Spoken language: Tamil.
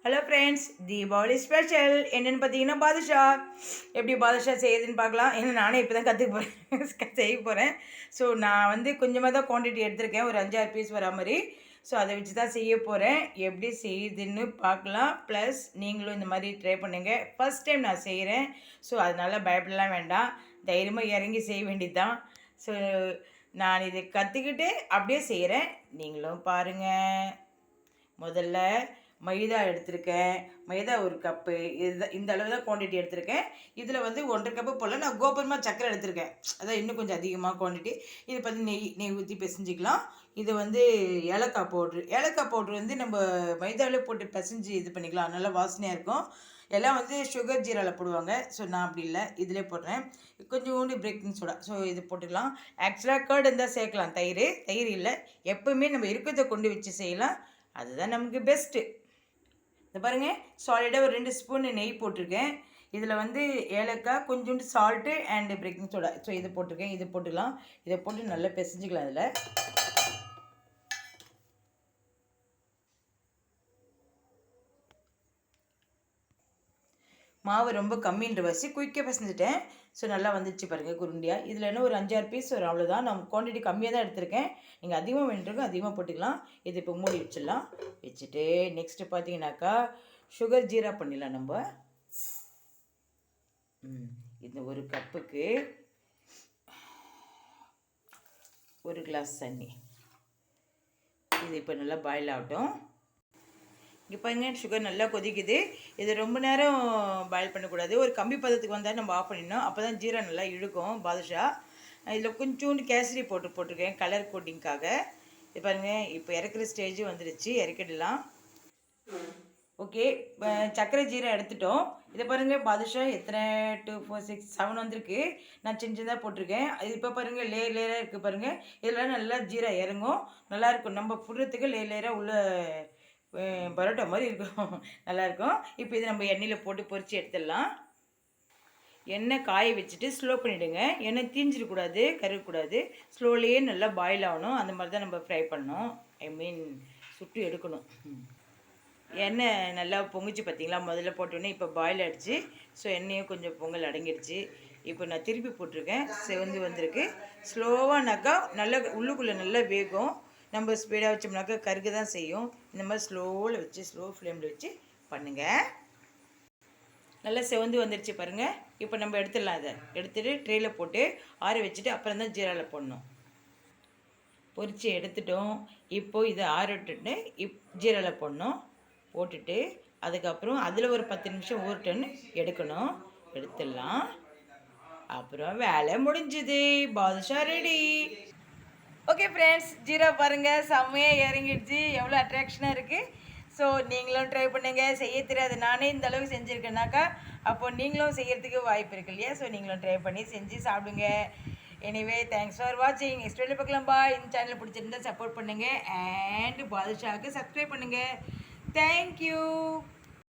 ஹலோ ஃப்ரெண்ட்ஸ், தீபாவளி ஸ்பெஷல் என்னென்னு பார்த்தீங்கன்னா பாதுஷா. எப்படி பாதுஷா செய்யுதுன்னு பார்க்கலாம். ஏன்னா நானே இப்போ தான் கற்றுக்க போகிறேன் செய்ய போகிறேன். ஸோ நான் வந்து கொஞ்சமாக தான் குவான்டிட்டி எடுத்திருக்கேன், ஒரு 5-6 பீஸ் வரா மாதிரி. ஸோ அதை வச்சு தான் செய்ய போகிறேன். எப்படி செய்யுதுன்னு பார்க்கலாம். ப்ளஸ் நீங்களும் இந்த மாதிரி ட்ரை பண்ணுங்கள். ஃபஸ்ட் டைம் நான் செய்கிறேன். ஸோ அதனால் பயப்படலாம் வேண்டாம், தைரியமாக இறங்கி செய்ய வேண்டியது தான். ஸோ நான் இதை கற்றுக்கிட்டு அப்படியே செய்கிறேன், நீங்களும் பாருங்கள். முதல்ல மைதா எடுத்திருக்கேன். மைதா ஒரு கப்பு, இந்த அளவு தான் குவான்டிட்டி எடுத்திருக்கேன். இதில் வந்து 1.5 கப்பு போல் நான் கோபுரமாக சக்கரை எடுத்திருக்கேன், அதான் இன்னும் கொஞ்சம் அதிகமாக குவான்டிட்டி. இது பார்த்து நெய் ஊற்றி பிசைஞ்சிக்கலாம். இது வந்து ஏலக்காய் பவுட்ரு வந்து நம்ம மைதாவிலே போட்டு பிசைஞ்சு இது பண்ணிக்கலாம், நல்லா வாசனையாக இருக்கும். எல்லாம் வந்து சுகர் ஜீராவில் போடுவாங்க. ஸோ நான் அப்படி இல்லை, இதிலே போடுறேன். கொஞ்சோண்டு பேக்கிங் சோடா, ஸோ இது போட்டுக்கலாம். ஆக்சுவலாக கர்டு இருந்தால் சேர்க்கலாம், தயிர் இல்லை. எப்போவுமே நம்ம இருக்கிறத கொண்டு வச்சு செய்யலாம், அதுதான் நமக்கு பெஸ்ட்டு. இந்த பாருங்கள், சாலிடாக ஒரு 2 ஸ்பூன் நெய் போட்டிருக்கேன். இதில் வந்து ஏலக்காய், கொஞ்சோண்டு salt and baking soda, so இது போட்டிருக்கேன். இது போட்டுக்கலாம். இதை போட்டு நல்லா பிசைஞ்சிக்கலாம். இதில் மாவு ரொம்ப கம்மின்ற வச்சு குயிக்காக பிசைஞ்சிட்டேன். ஸோ நல்லா வந்துச்சு பாருங்கள் குருண்டியாக. இதில் என்ன ஒரு 5-6 பீஸ் வரும், அவ்வளோதான். நான் குவான்டிட்டி கம்மியாக தான் எடுத்திருக்கேன். நீங்கள் அதிகமாக வேண்டுறவங்க அதிகமாக போட்டுக்கலாம். இது இப்போ மூடி வச்சிடலாம். வச்சுட்டு நெக்ஸ்ட்டு பார்த்தீங்கன்னாக்கா சுகர் ஜீரா பண்ணிடலாம் நம்ம. இந்த ஒரு கப்புக்கு 1 கிளாஸ் தண்ணி. இது இப்போ நல்லா பாயில் ஆகட்டும். இங்கே பாருங்கள், சுகர் நல்லா கொதிக்குது. இது ரொம்ப நேரம் பாயில் பண்ணக்கூடாது. ஒரு கம்பி பதத்துக்கு வந்தால் நம்ம ஆஃப் பண்ணிடணும். அப்போ தான் ஜீரா நல்லா இழுக்கும் பாதுஷா. இதில் கொஞ்சோண்டு கேசரி போட்டிருக்கேன் கலர் கோட்டிங்காக. இது பாருங்கள், இப்போ இறக்குற ஸ்டேஜ் வந்துடுச்சு, இறக்கிடலாம். ஓகே, சர்க்கரை ஜீரா எடுத்துட்டோம். இதை பாருங்கள், பாதுஷா எத்தனை 2, 4, 6, 7 வந்திருக்கு. நான் சின்னதாக போட்டிருக்கேன். இது இப்போ பாருங்கள், லேயராக இருக்குது பாருங்கள். இதெல்லாம் நல்லா ஜீரா இறங்கும், நல்லாயிருக்கும். நம்ம புடுறதுக்கு லேயராக உள்ள பரோட்டா மாதிரி இருக்கும், நல்லாயிருக்கும். இப்போ இதை நம்ம எண்ணெயில் போட்டு பொரித்து எடுத்துடலாம். எண்ணெய் காய வச்சுட்டு ஸ்லோ பண்ணிவிடுங்க. எண்ணெய் தீஞ்சிடக்கூடாது, கருகக்கூடாது. ஸ்லோலியே நல்லா பாயில் ஆகணும். அந்த மாதிரி தான் நம்ம ஃப்ரை பண்ணணும், சுட்டு எடுக்கணும். எண்ணெய் நல்லா பொங்கிச்சு பார்த்தீங்களா, முதல்ல போட்டோன்னே. இப்போ பாயில் ஆகிடுச்சு. ஸோ எண்ணெயும் கொஞ்சம் பொங்கல் அடங்கிடுச்சு. இப்போ நான் திருப்பி போட்டிருக்கேன், செவந்து வந்திருக்கு. ஸ்லோவானாக்கா நல்லா உள்ளுக்குள்ளே நல்லா வேகும். நம்ம ஸ்பீடாக வச்சோம்னாக்கா கருகு தான் செய்யும். இந்த மாதிரி ஸ்லோவில் வச்சு, ஸ்லோ ஃப்ளேமில் வச்சு பண்ணுங்கள். நல்லா செவந்து வந்துடுச்சு பாருங்கள். இப்போ நம்ம எடுத்துடலாம். அதை எடுத்துகிட்டு ட்ரேயில் போட்டு ஆற வச்சுட்டு அப்புறம் தான் ஜீராவில் போடணும். பொரித்து எடுத்துட்டோம். இப்போது இதை ஆற விட்டுட்டு ஜீராவில் போடணும். போட்டுட்டு அதுக்கப்புறம் அதில் ஒரு 10 நிமிஷம் ஊறட்டுன்னு எடுக்கணும். எடுத்துடலாம். அப்புறம் வேலை முடிஞ்சுது, பாதுஷா ரெடி. ஓகே ஃப்ரெண்ட்ஸ், ஜீரா பாருங்கள், செம்மையாக இறங்கிடுச்சு. எவ்வளோ அட்ராக்ஷனாக இருக்குது. ஸோ நீங்களும் ட்ரை பண்ணுங்கள். செய்ய தெரியாது, நானே இந்த அளவுக்கு செஞ்சுருக்கேனாக்கா அப்போ நீங்களும் செய்கிறதுக்கு வாய்ப்பு இருக்கு இல்லையா? ஸோ நீங்களும் ட்ரை பண்ணி செஞ்சு சாப்பிடுங்க. எனிவே, தேங்க்ஸ் ஃபார் வாட்சிங். நெக்ஸ்ட் வீடியோ பார்க்கலாம்பா. இந்த சேனல் பிடிச்சிருந்தா சப்போர்ட் பண்ணுங்கள். அண்ட் பாதுஷாவுக்கு சப்ஸ்கிரைப் பண்ணுங்கள். தேங்க்யூ.